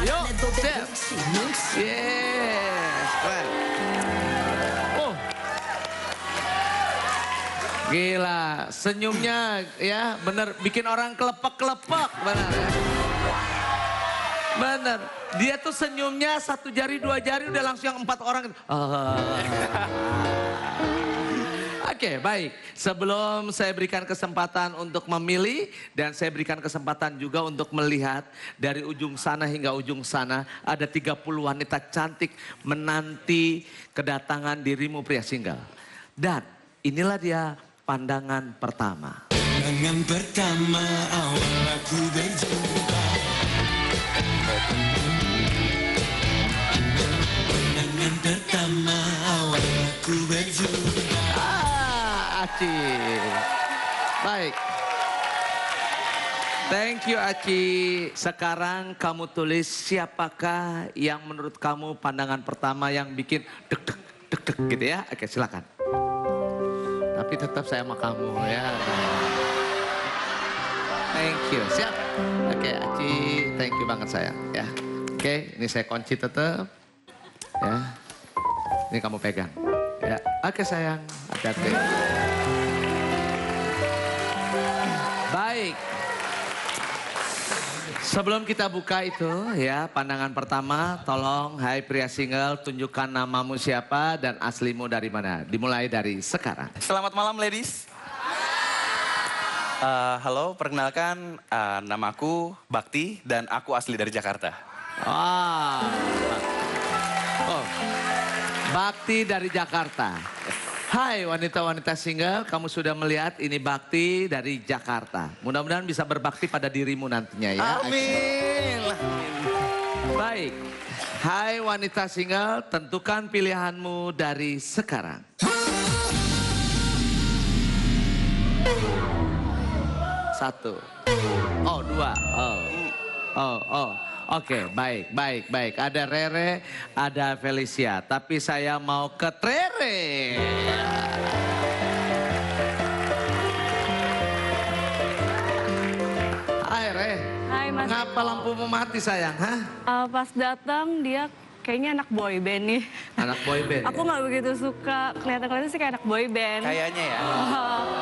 Yuk, sip. Yes, keren. Oh. Gila, senyumnya ya bener bikin orang kelepek-kelepek, bener ya. Bener, dia tuh senyumnya 1 jari 2 jari udah langsung yang 4 orang. Oke, baik. Sebelum saya berikan kesempatan untuk memilih dan saya berikan kesempatan juga untuk melihat dari ujung sana hingga ujung sana ada 30 wanita cantik menanti kedatangan dirimu pria single. Dan inilah dia pandangan pertama. Pandangan pertama awal aku berjumpa. Pandangan pertama awal aku berjumpa. Aci. Baik. Thank you Aci. Sekarang kamu tulis siapakah yang menurut kamu pandangan pertama yang bikin deg deg deg deg gitu ya. Oke, silakan. Tapi tetap saya sama kamu ya. Thank you. Siap. Oke Aci, thank you banget sayang ya. Oke, ini saya kunci tetap. Ya. Ini kamu pegang. Ya. Oke sayang, hati-hati. Baik. Sebelum kita buka itu ya pandangan pertama, tolong hai pria single tunjukkan namamu siapa dan aslimu dari mana. Dimulai dari sekarang. Selamat malam ladies. Halo, perkenalkan namaku Bakti dan aku asli dari Jakarta. Oh, Bakti dari Jakarta. Hai wanita-wanita single, kamu sudah melihat ini Bakti dari Jakarta. Mudah-mudahan bisa berbakti pada dirimu nantinya ya. Amin. Baik, hai wanita single, tentukan pilihanmu dari sekarang. Satu, oh 2, oh. Oke, baik. Ada Rere, ada Felicia. Tapi saya mau ke Rere. Hai Re. Hai Mas. Ngapa lampumu mati sayang, hah? Pas datang dia kayaknya anak boy band nih. Anak boy band. Aku nggak begitu suka, kelihatan sih kayak anak boy band. Kayaknya ya.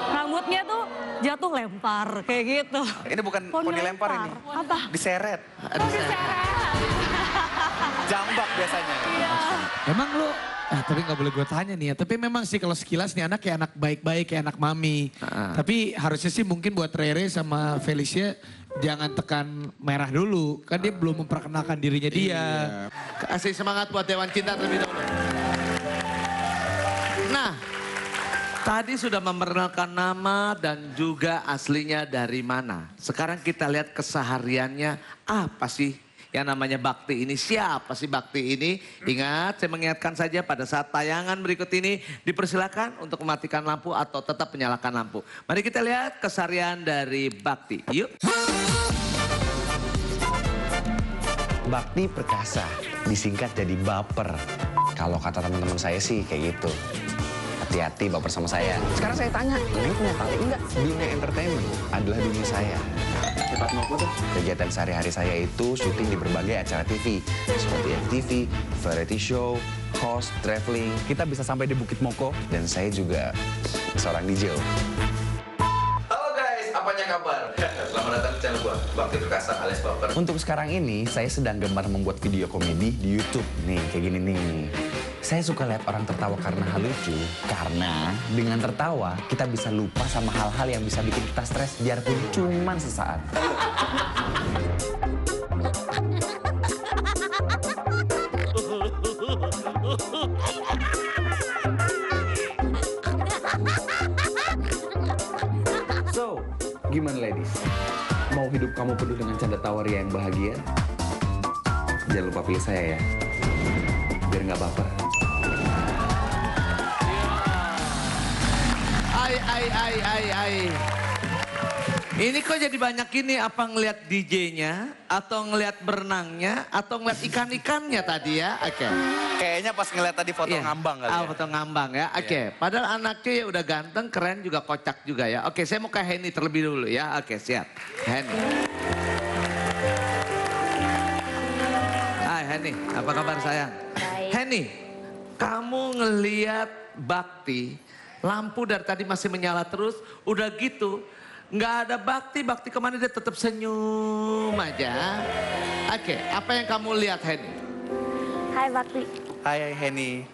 Rambutnya tuh jatuh lempar kayak gitu. Ini bukan poni lempar ini. Apa? Diseret. Oh, diseret. Jambak biasanya. Iya. Emang lu, tapi nggak boleh gue tanya nih ya. Tapi memang sih kalau sekilas nih anak kayak anak baik-baik, kayak anak mami. Tapi harusnya sih mungkin buat Rere sama Felicia jangan tekan merah dulu. Kan dia belum memperkenalkan dirinya dia. Kasih semangat buat Dewan Cinta terlebih dahulu. Nah, tadi sudah memperkenalkan nama dan juga aslinya dari mana. Sekarang kita lihat kesehariannya apa sih yang namanya Bakti ini. Siapa sih Bakti ini? Ingat, saya mengingatkan saja pada saat tayangan berikut ini dipersilakan untuk mematikan lampu atau tetap menyalakan lampu. Mari kita lihat keseharian dari Bakti. Yuk. Bakti perkasa, disingkat jadi baper. Kalau kata teman-teman saya sih kayak gitu. Hati-hati baper sama saya. Sekarang saya tanya, ini punya tahu enggak? Dunia entertainment adalah dunia saya. Cepat mau tuh. Kegiatan sehari-hari saya itu syuting di berbagai acara TV. Seperti FTV, variety show, host, traveling. Kita bisa sampai di Bukit Moko. Dan saya juga seorang DJ. Halo guys, apanya kabar? Selamat datang di channel gua, Bakti Perkasa alias Baper. Untuk sekarang ini, saya sedang gemar membuat video komedi di YouTube. Nih, kayak gini nih. Saya suka lihat orang tertawa karena hal lucu. Karena dengan tertawa, kita bisa lupa sama hal-hal yang bisa bikin kita stres biarpun cuman sesaat. euforia yang bahagia, jangan lupa pilih saya ya. Biar nggak baper. Ai. Ini kok jadi banyak ini, apa ngelihat DJ-nya, atau ngelihat berenangnya, atau ngelihat ikan-ikannya tadi ya? Oke. Kayaknya pas ngeliat tadi foto Iya. ngambang kali ya. Foto ngambang ya. Oke. Padahal anaknya ya udah ganteng, keren, juga kocak juga ya. Oke, saya mau ke Henny terlebih dulu ya. Oke, siap. Henny. Hai Henny, apa kabar sayang? Baik. Henny, kamu ngelihat Bakti, lampu dari tadi masih menyala terus, udah gitu. Nggak ada Bakti kemana dia tetap senyum aja. Oke, apa yang kamu lihat Henny? Hai Bakti. Hai Henny.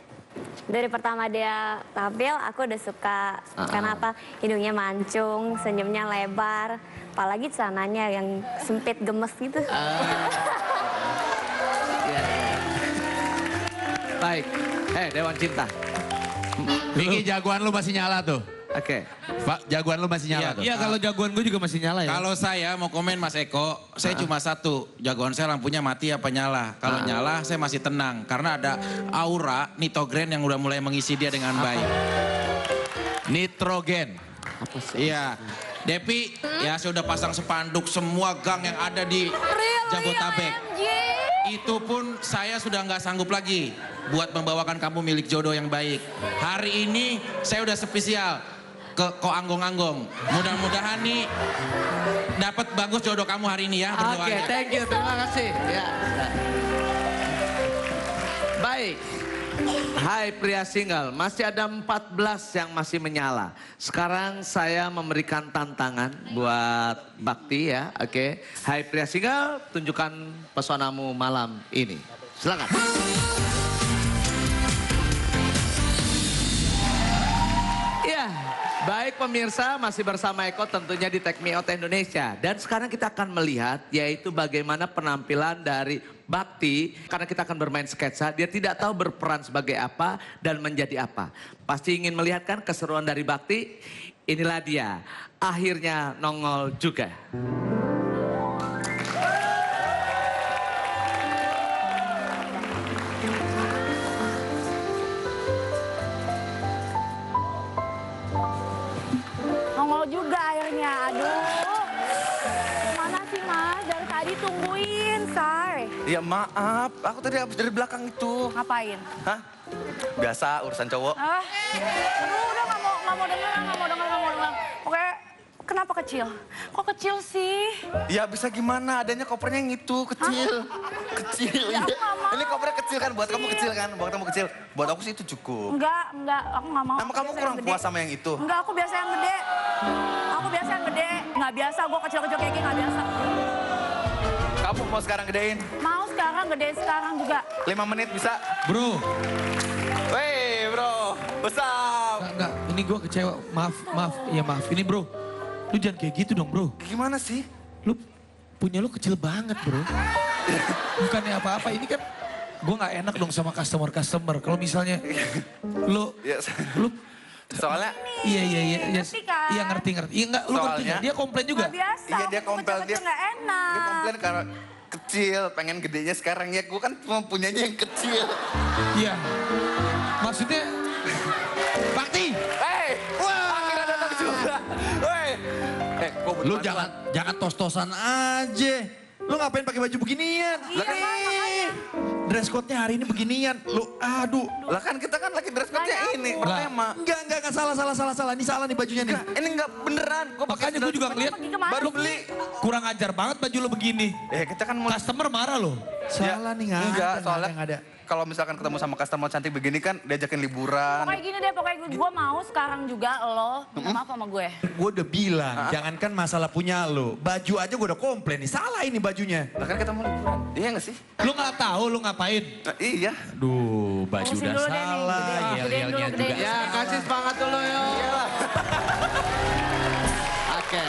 Dari pertama dia tampil, aku udah suka. Karena apa? Hidungnya mancung, senyumnya lebar. Apalagi celananya yang sempit gemes gitu. Iya. Baik, Dewan Cinta. Vicky, jagoan lu masih nyala tuh. Oke. Pak, jagoan lu masih nyala tuh. Iya kalau jagoan gue juga masih nyala ya. Kalau saya mau komen Mas Eko, saya cuma satu. Jagoan saya lampunya mati apa nyala. Kalau nyala saya masih tenang. Karena ada aura nitrogen yang udah mulai mengisi dia dengan baik. Nitrogen. Iya. Depi, ya saya udah pasang spanduk semua gang yang ada di Jabotabek. Itu pun saya sudah nggak sanggup lagi buat membawakan kamu milik jodoh yang baik. Hari ini saya udah spesial ke Anggong-Anggong. Mudah-mudahan nih dapat bagus jodoh kamu hari ini ya. Oke, thank you, terima kasih. Ya. Baik. Hai pria single, masih ada 14 yang masih menyala. Sekarang saya memberikan tantangan buat Bakti ya, oke. Hai pria single, tunjukkan pesonamu malam ini. Silakan. Iya, baik pemirsa, masih bersama Eko tentunya di Take Me Out Indonesia. Dan sekarang kita akan melihat yaitu bagaimana penampilan dari Bakti. Karena kita akan bermain sketsa, dia tidak tahu berperan sebagai apa dan menjadi apa. Pasti ingin melihat kan keseruan dari Bakti. Inilah dia, akhirnya nongol juga. Nongol juga akhirnya, aduh. Mana sih Mas? Dari tadi tungguin, Say. Ya maaf, aku tadi habis dari belakang itu. Ngapain? Hah? Biasa urusan cowok. Aduh, udah nggak mau denger. Oke, kenapa kecil? Kok kecil sih? Ya bisa gimana, adanya kopernya yang itu, kecil. Kecil, Ya, aku iya. nggak mau. Ini kopernya kecil kan, buat kamu kecil kan? Buat kamu kecil. Buat aku sih itu cukup. Enggak, aku nggak mau. Emang Aku kamu biasa kurang yang gede. puas sama yang itu? Enggak, aku biasa yang gede. Aku biasa yang gede. Nggak biasa, gue kecil-kecil kayak gini nggak biasa. Kamu mau sekarang gedein? Mau sekarang, gede sekarang juga. 5 menit bisa? Bro, Weh bro, besar. enggak, ini gue kecewa. Maaf. Ini bro, lu jangan kayak gitu dong bro. Gimana sih? Lu punya lu kecil banget bro. Bukannya apa-apa, ini kan gue nggak enak dong sama customer. Kalau misalnya lu, Ya, lu soalnya iya, Ngerti kan? iya ngerti. Iya enggak, lu ngerti Soalnya- nggak? Dia komplain juga. Nggak biasa. iya dia aku komplain, kecil-kecil nggak enak. dia komplain karena kecil, pengen gedenya sekarang ya. Gue kan cuma punyanya yang kecil. Iya. Maksudnya, Bakti, Hei, akhirnya datang juga. Hei, kok lu jangan tos-tosan aja. Lu ngapain pakai baju beginian? Iya, makanya. Dress code-nya hari ini beginian. Lu aduh. Lah kan kita kan lagi dress code-nya ini, bertema. Enggak, salah. Ini salah nih bajunya nih. Enggak, ini enggak beneran. Gua pakai makanya gue juga ngeliat Pergi kemana? baru beli. kurang ajar banget baju lo begini. Kita kan mau Customer marah loh. Salah nih, nggak enggak, ada, soalnya nggak ada. kalau misalkan ketemu sama customer cantik begini kan diajakin liburan. Pokoknya gini deh, gue mau sekarang juga lo minta maaf sama gue. Gue udah bilang, jangankan masalah punya lo. Baju aja gue udah komplain nih, salah ini bajunya. Lah kan kita mau liburan. Iya nggak sih? Lu nggak tahu lu ngapain. Nah, iya. Duh, baju Urusin udah dulu deh nih, salah, gedein. yel-yelnya Gedein dulu, juga. gedein. Ya, kasih semangat dulu yo. Oke.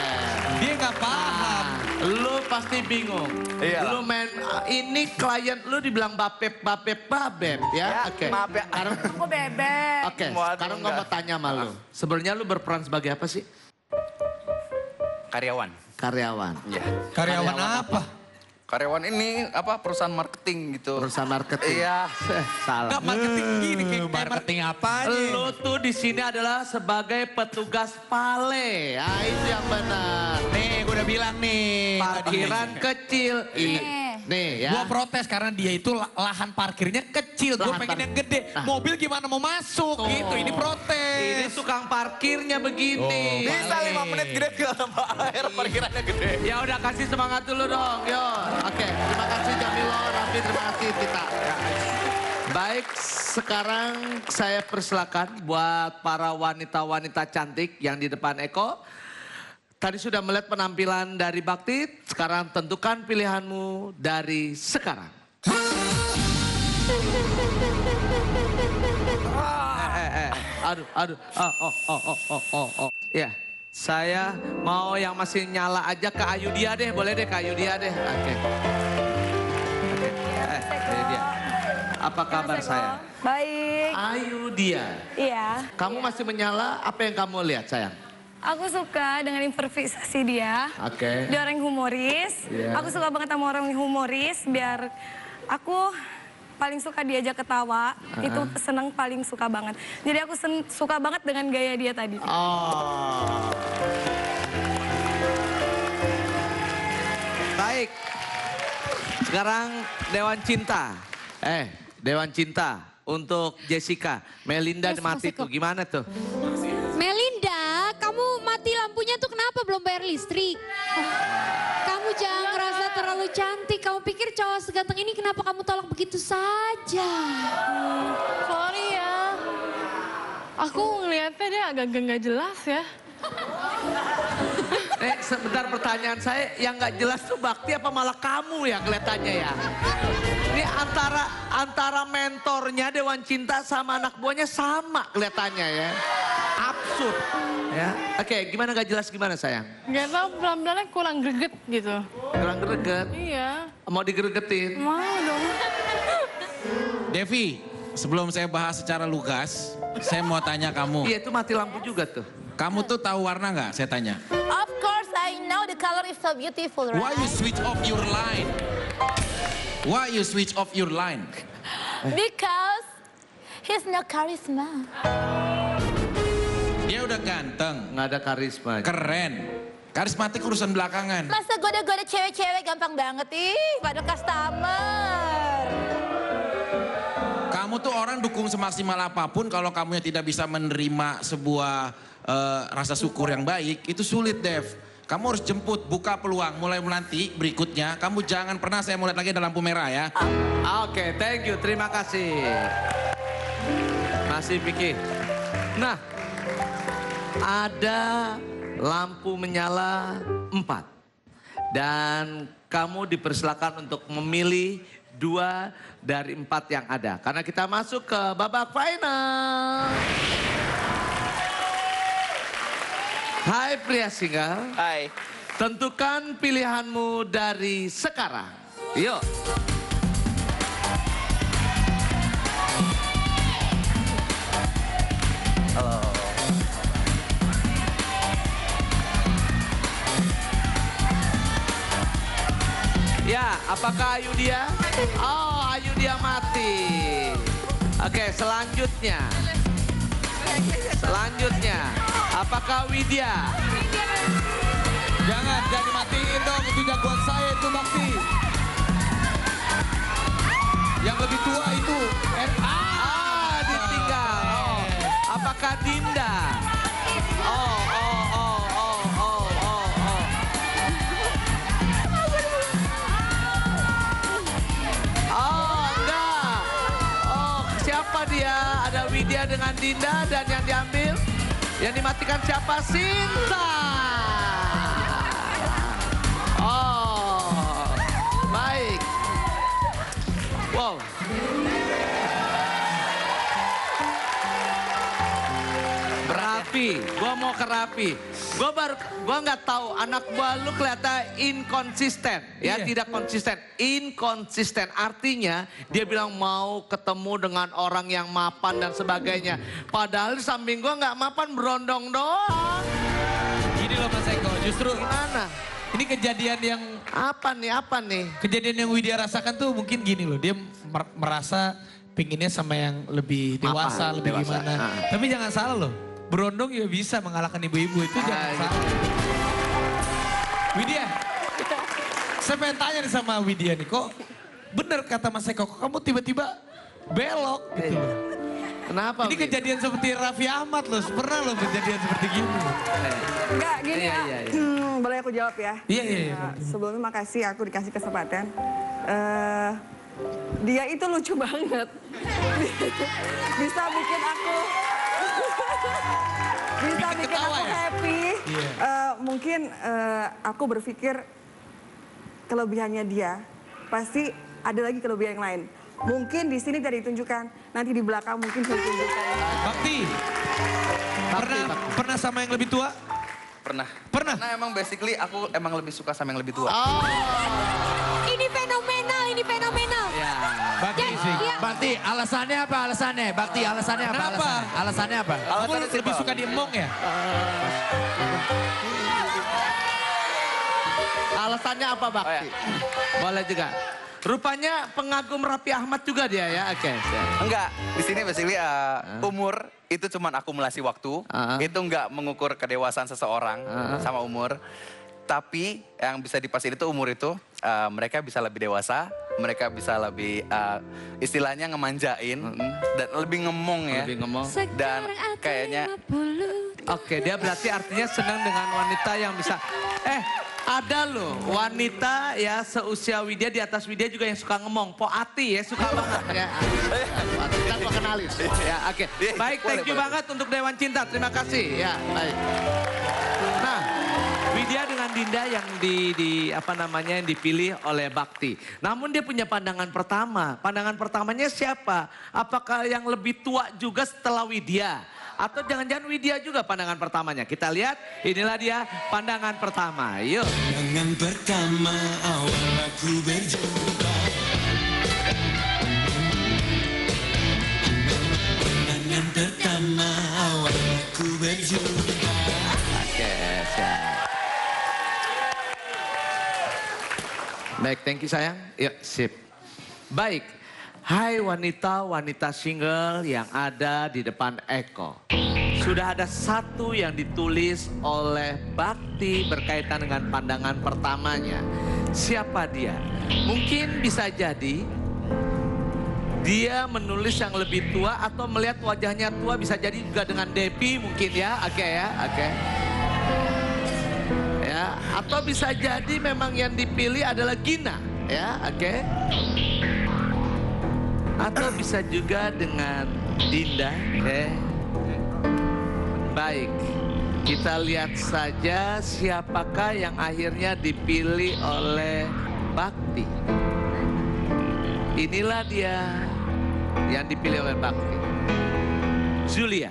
Dia nggak paham. Lu pasti bingung. Iyalah. Lu main, ini klien lu dibilang babeb ya. Oke. maaf ya. Sekarang, Aku bebek. oke, Waduh, sekarang gue mau enggak. tanya sama lu. Sebenarnya lu berperan sebagai apa sih? Karyawan. Karyawan. Iya. Karyawan apa? Karyawan ini apa perusahaan marketing gitu. Perusahaan marketing. Iya. Salah. Nggak marketing gini, kayak Marketing apa Lu tuh di sini adalah sebagai petugas pale. Ah, itu yang benar. Nih, gue udah bilang nih. Parkiran kecil. Nih ya. Gua protes karena dia itu lahan parkirnya kecil. Gue Lahan pengen yang parkir. gede. Mobil gimana mau masuk gitu. Ini protes. Ini tukang parkirnya begini. Bisa 5 menit gede kalau bayar parkirannya gede. Ya udah kasih semangat dulu dong, Yon. Oke, terima kasih Jamilo, Raffi, terima kasih Tita. Baik, sekarang saya persilakan buat para wanita-wanita cantik yang di depan Eko. Tadi sudah melihat penampilan dari Bakti, sekarang tentukan pilihanmu dari sekarang. Aduh, Ya, saya mau yang masih nyala aja ke Ayu dia deh, boleh deh ke Ayu dia deh. Oke. Ayu dia. Apa kabar saya? Baik. Ayu dia. Iya. Kamu masih menyala, apa yang kamu lihat sayang? Aku suka dengan improvisasi dia. Oke. Dia orang yang humoris. Iya. Aku suka banget sama orang yang humoris biar aku paling suka diajak ketawa. Itu seneng paling suka banget. Jadi aku suka banget dengan gaya dia tadi. Oh. Baik. Sekarang Dewan Cinta. Dewan Cinta untuk Jessica. Melinda mati tuh, gimana tuh? Melinda, kamu mati lampunya tuh kenapa belum bayar listrik? Kamu jangan ngerasa terlalu cantik. Kamu pikir cowok seganteng ini kenapa kamu tolak begitu saja? Sorry ya. Aku ngeliatnya dia agak nggak jelas ya. Sebentar pertanyaan saya, yang nggak jelas tuh Bakti apa malah kamu ya kelihatannya ya? Ini antara mentornya Dewan Cinta sama anak buahnya sama kelihatannya ya. Absurd. Ya. Oke, gimana gak jelas gimana sayang? Gak tau pelan-pelannya kurang greget gitu. Kurang greget? Iya. Mau digregetin? Mau dong. Devi, sebelum saya bahas secara lugas, saya mau tanya kamu. Iya, itu mati lampu juga tuh. Kamu tuh tahu warna nggak? Saya tanya. Of course I know the color is so beautiful, right? Why you switch off your line? Why you switch off your line? Because he's no charisma. Dia udah ganteng. Nggak ada karisma. Keren. Karismatik urusan belakangan. Masa goda-goda cewek-cewek gampang banget pada customer. Kamu tuh orang dukung semaksimal apapun, kalau kamunya tidak bisa menerima sebuah rasa syukur yang baik, itu sulit, Dev. Kamu harus jemput, buka peluang. Mulai nanti berikutnya, kamu jangan pernah saya mau lihat lagi ada lampu merah ya. Oke, thank you. Terima kasih. Masih pikir. Nah, ada lampu menyala 4. Dan kamu dipersilakan untuk memilih 2 dari 4 yang ada. Karena kita masuk ke babak final. Hai pria single. Hai. Tentukan pilihanmu dari sekarang. Yuk. Halo. Ya, apakah Ayu dia? Oh, Ayu dia mati. Oke, selanjutnya. Apakah Widya? Jangan dimatiin dong, itu jagoan saya itu Bakti. Yang lebih tua itu ditinggal. Oh. Apakah Dinda? Oh. Oh, enggak. Oh, siapa dia? Ada Widya dengan Dinda dan yang diambil, yang dimatikan siapa? Sinta. Oh, baik. Wow. Rapi, gua mau ke Rapi. Gua nggak tahu anak gua lu kelihatan inkonsisten, ya tidak konsisten, inkonsisten. Artinya dia bilang mau ketemu dengan orang yang mapan dan sebagainya. Padahal di samping gua nggak mapan, berondong doang. Gini loh Mas Eko, justru Gimana? Ini kejadian yang apa nih? Kejadian yang Widya rasakan tuh mungkin gini loh, dia merasa pinginnya sama yang lebih dewasa, lebih gimana. Tapi jangan salah loh, berondong ya bisa mengalahkan ibu-ibu, itu jangan salah. Widya, saya pengen tanya nih sama Widya nih, kok bener kata Mas Eko, kok kamu tiba-tiba belok gitu loh. Kenapa? Ini kejadian seperti Raffi Ahmad loh, pernah loh kejadian seperti gini. Enggak, gini ya. Boleh aku jawab ya? Iya. Sebelumnya makasih aku dikasih kesempatan. Dia itu lucu banget. Bisa bikin aku... bisa bikin aku happy. Mungkin aku berpikir kelebihannya dia, pasti ada lagi kelebihan yang lain. Mungkin di sini tidak ditunjukkan, nanti di belakang mungkin bisa ditunjukkan. Bakti, pernah sama yang lebih tua? Pernah. Pernah? Karena emang basically aku emang lebih suka sama yang lebih tua. Ini fenomenal, ini fenomenal. Ya. Bakti sih. Bakti, alasannya apa alasannya? Bakti, alasannya apa? Kenapa? Alasannya apa? Kamu lebih suka diemong ya? Alasannya apa, Bakti? Boleh juga. Rupanya pengagum Raffi Ahmad juga dia ya, oke. Enggak, di sini basically umur itu cuma akumulasi waktu. Itu enggak mengukur kedewasaan seseorang sama umur. Tapi yang bisa dipastikan itu umur itu mereka bisa lebih dewasa, mereka bisa lebih istilahnya ngemanjain dan lebih ngemong ya. Lebih ngomong. Dan kayaknya Oke, dia berarti artinya senang dengan wanita yang bisa ada loh wanita ya seusia Widya, di atas Widya juga yang suka ngomong. Po Ati ya, suka banget ya. Kita gua kenalin. Ya, oke. Baik, thank you banget untuk Dewan Cinta. Terima kasih. Ya, baik. Nah, Widya dengan Dinda yang yang dipilih oleh Bakti. Namun dia punya pandangan pertama. Pandangan pertamanya siapa? Apakah yang lebih tua juga setelah Widya? Atau jangan-jangan Widya juga pandangan pertamanya. Kita lihat, inilah dia pandangan pertama. Yuk. Pandangan pertama awal aku berjumpa. Pandangan pertama awal aku berjumpa. Oke, siap. Baik, thank you sayang. Yuk, sip. Baik. Hai wanita-wanita single yang ada di depan Eko. Sudah ada satu yang ditulis oleh Bakti berkaitan dengan pandangan pertamanya. Siapa dia? Mungkin bisa jadi dia menulis yang lebih tua atau melihat wajahnya tua, bisa jadi juga dengan Depi mungkin ya. Oke ya, oke. Ya, atau bisa jadi memang yang dipilih adalah Gina ya, oke. Atau bisa juga dengan Dinda. Baik, kita lihat saja siapakah yang akhirnya dipilih oleh Bakti. Inilah dia yang dipilih oleh Bakti. Julia.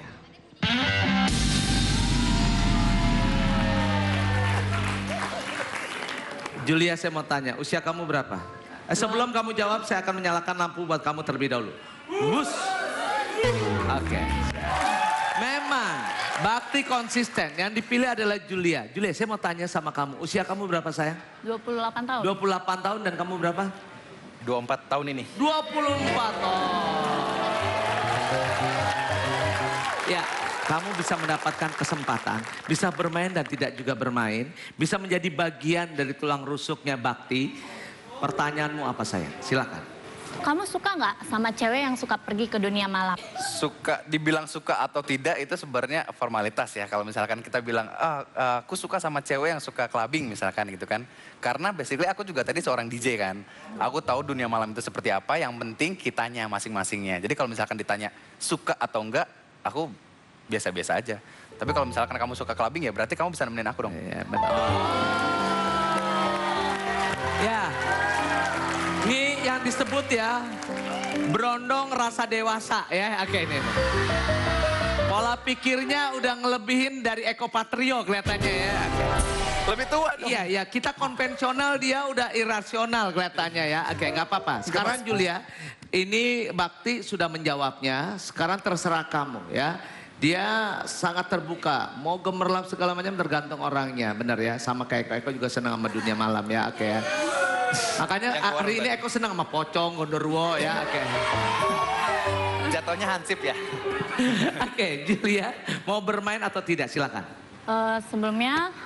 Julia, saya mau tanya, usia kamu berapa? Sebelum kamu jawab, saya akan menyalakan lampu buat kamu terlebih dahulu. Bus. Oke. Memang Bakti konsisten. Yang dipilih adalah Julia. Julia, saya mau tanya sama kamu. Usia kamu berapa sayang? 28 tahun. 28 tahun dan kamu berapa? 24 tahun ini. 24 tahun. Ya, kamu bisa mendapatkan kesempatan. Bisa bermain dan tidak juga bermain. Bisa menjadi bagian dari tulang rusuknya Bakti. Pertanyaanmu apa sayang? Silakan. Kamu suka nggak sama cewek yang suka pergi ke dunia malam? Dibilang suka atau tidak itu sebenarnya formalitas ya. Kalau misalkan kita bilang, aku suka sama cewek yang suka clubbing misalkan gitu kan. Karena basically aku juga tadi seorang DJ kan. Aku tahu dunia malam itu seperti apa, yang penting kitanya masing-masingnya. Jadi kalau misalkan ditanya suka atau enggak, aku biasa-biasa aja. Tapi kalau misalkan kamu suka clubbing ya berarti kamu bisa nemenin aku dong. Iya betul. Ya. Ini yang disebut ya, berondong rasa dewasa ya. Oke ini. Pola pikirnya udah ngelebihin dari Eko Patrio kelihatannya ya. Lebih tua dong. Iya, ya kita konvensional, dia udah irasional kelihatannya ya. Oke, nggak apa-apa. Sekarang Julia, ini Bakti sudah menjawabnya. Sekarang terserah kamu ya. Dia sangat terbuka, mau gemerlap segala macam tergantung orangnya, benar ya. Sama kayak Eko juga senang sama dunia malam ya, oke ya. Makanya hari ini Eko senang sama pocong, gondorwo ya, oke. Jatuhnya hansip ya. Oke, Julia mau bermain atau tidak? Silakan. Sebelumnya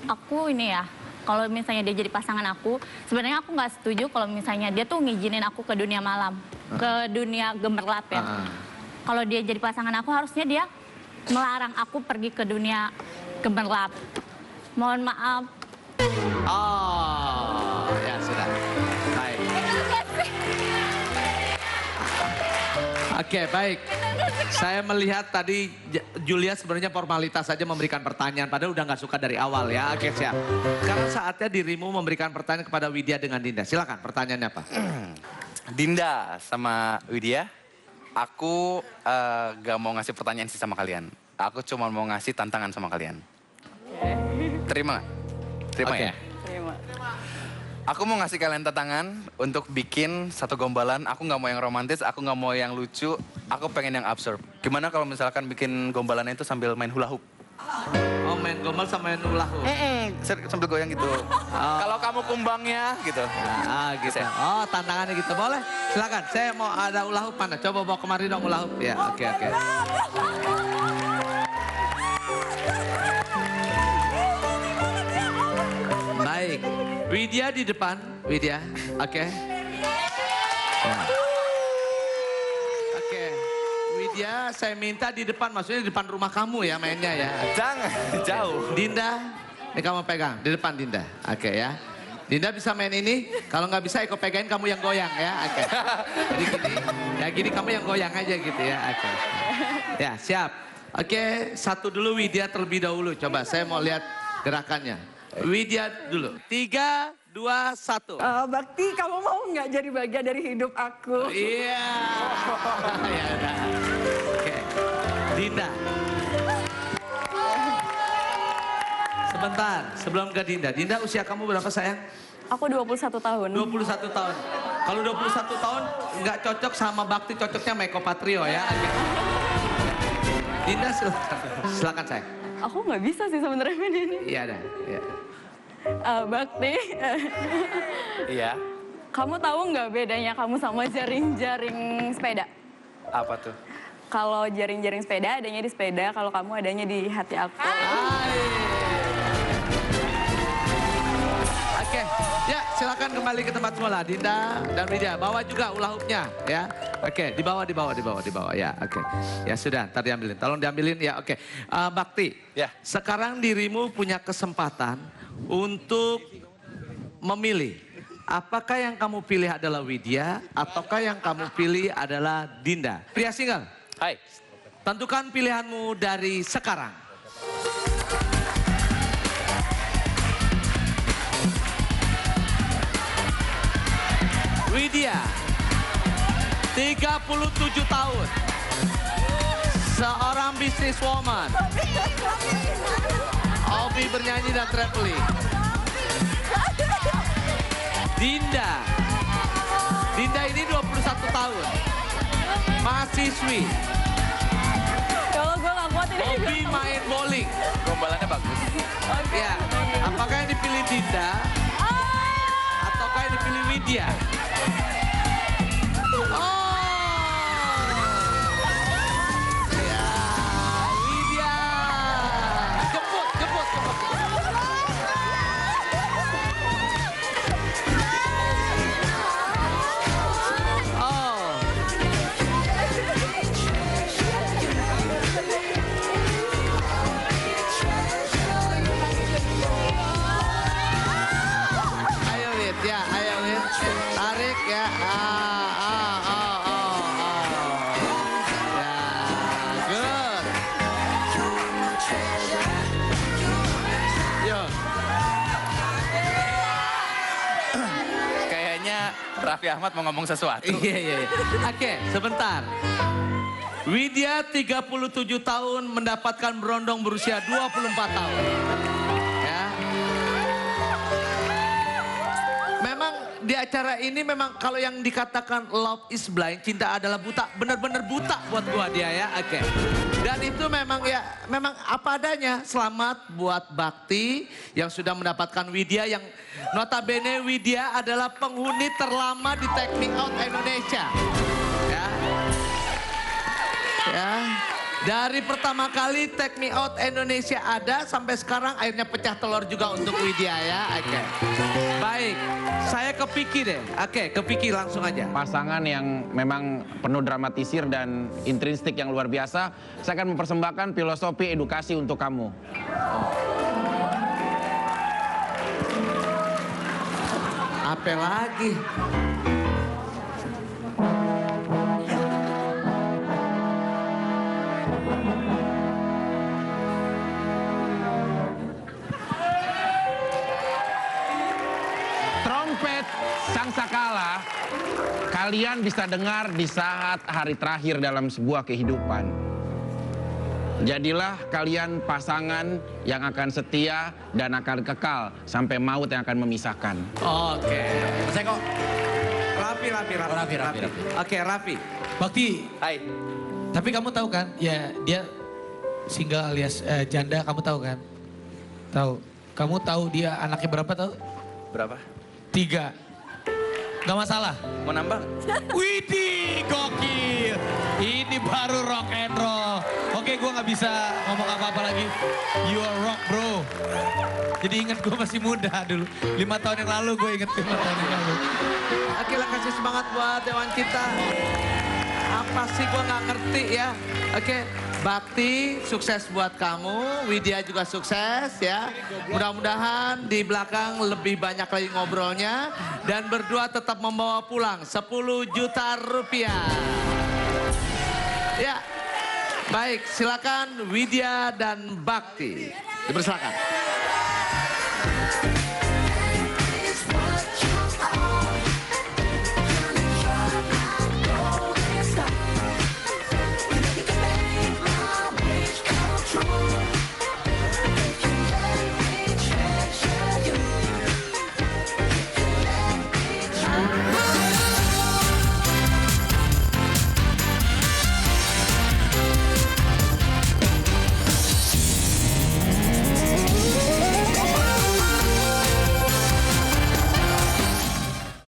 aku ini ya, kalau misalnya dia jadi pasangan aku, sebenarnya aku nggak setuju kalau misalnya dia tuh ngizinin aku ke dunia malam, ke dunia gemerlap ya. Kalau dia jadi pasangan aku, harusnya dia melarang aku pergi ke dunia gemerlap. Mohon maaf. Oh, ya sudah. Baik. Oke, baik. Saya melihat tadi Julia sebenarnya formalitas saja memberikan pertanyaan, padahal udah nggak suka dari awal ya. Oke, siap. Sekarang saatnya dirimu memberikan pertanyaan kepada Widya dengan Dinda. Silakan, pertanyaannya apa? Dinda sama Widya, aku gak mau ngasih pertanyaan sih sama kalian. Aku cuma mau ngasih tantangan sama kalian. Terima gak? Terima ya? Terima. Aku mau ngasih kalian tantangan untuk bikin satu gombalan. Aku gak mau yang romantis, aku gak mau yang lucu. Aku pengen yang absurd. Gimana kalau misalkan bikin gombalannya itu sambil main hula hoop? Oh, main gombal sama main hula hoop? Sambil goyang gitu. Kalau kamu kumbangnya gitu. Gitu. Oh, tantangannya gitu. Boleh? Silakan. Saya mau ada hula hoop mana? Coba bawa kemari dong hula hoop. Ya, oke. Baik. Widya di depan. Widya, oke. Ya. Oke. Widya, saya minta di depan, maksudnya di depan rumah kamu ya mainnya ya. Jangan, jauh. Dinda, ini kamu pegang, di depan Dinda. Oke ya. Dinda bisa main ini, kalau nggak bisa Eko pegangin kamu yang goyang ya. Oke. Jadi gini, ya gini kamu yang goyang aja gitu ya. Oke. Ya, siap. Oke, satu dulu Widya terlebih dahulu. Coba saya mau lihat gerakannya. Widya dulu. 3, 2, 1. Bakti, kamu mau nggak jadi bagian dari hidup aku? Iya. Ya udah. Oke. Dinda. Sebentar, sebelum ke Dinda. Dinda, usia kamu berapa sayang? Aku 21 tahun. 21 tahun. Kalau 21 tahun nggak cocok sama Bakti, cocoknya sama Eko Patrio ya. Dinda silakan. Silakan sayang. Aku nggak bisa sih sebenarnya main ini. Iya dah. Iya. Bakti. Iya. Kamu tahu nggak bedanya kamu sama jaring-jaring sepeda? Apa tuh? Kalau jaring-jaring sepeda adanya di sepeda, kalau kamu adanya di hati aku. Oke, ya silakan kembali ke tempat semula. Dinda dan Widya, bawa juga hula hoopnya ya. Oke, dibawa ya. Oke, ya sudah, ntar diambilin. Tolong diambilin ya. Oke, Bakti. Ya. Sekarang dirimu punya kesempatan untuk memilih. Apakah yang kamu pilih adalah Widya, ataukah yang kamu pilih adalah Dinda? Pria single. Hai. Tentukan pilihanmu dari sekarang. Widya, 37 tahun. Seorang businesswoman. Hobi bernyanyi dan traveling. Dinda. Dinda ini 21 tahun. Mahasiswi. Kalau gue gak kuat ini. Hobi main bowling. Gombalannya bagus. Ya, apakah yang dipilih Dinda? Ataukah yang dipilih Widya? Raffi Ahmad mau ngomong sesuatu. Iya. Oke, sebentar. Widya 37 tahun mendapatkan berondong berusia 24 tahun. Ya. di acara ini memang kalau yang dikatakan love is blind, cinta adalah buta, benar-benar buta buat gua dia ya. Oke. Dan itu memang ya, memang apa adanya. Selamat buat Bakti yang sudah mendapatkan Widya yang notabene Widya adalah penghuni terlama di Take Me Out Indonesia. Ya. Ya. Dari pertama kali Take Me Out Indonesia ada sampai sekarang akhirnya pecah telur juga untuk Widya ya. Oke. Baik, saya ke Piki deh. Oke, ke Piki langsung aja. Pasangan yang memang penuh dramatisir dan intrinsik yang luar biasa. Saya akan mempersembahkan filosofi edukasi untuk kamu. Apa lagi? Trompet Sangsakala kalian bisa dengar di saat hari terakhir dalam sebuah kehidupan. Jadilah kalian pasangan yang akan setia dan akan kekal sampai maut yang akan memisahkan. Oke. Saya kok. Raffi. Oke, Raffi. Bakti. Hai. Tapi kamu tahu kan, ya dia single alias janda, kamu tahu kan? Tahu. Kamu tahu dia anaknya berapa tahu? Berapa? 3. Gak masalah. Mau nambah? Widih, gokil. Ini baru rock and roll. Oke, gue gak bisa ngomong apa-apa lagi. You are rock, bro. Jadi ingat gue masih muda dulu. 5 tahun yang lalu gue inget 5 tahun yang lalu. Oke lah, kasih semangat buat Dewan Cinta. Apa sih gue gak ngerti ya. Oke, Bakti sukses buat kamu. Widya juga sukses ya. Mudah-mudahan di belakang lebih banyak lagi ngobrolnya. Dan berdua tetap membawa pulang 10 juta rupiah. Ya, baik silakan Widya dan Bakti. Dipersilakan.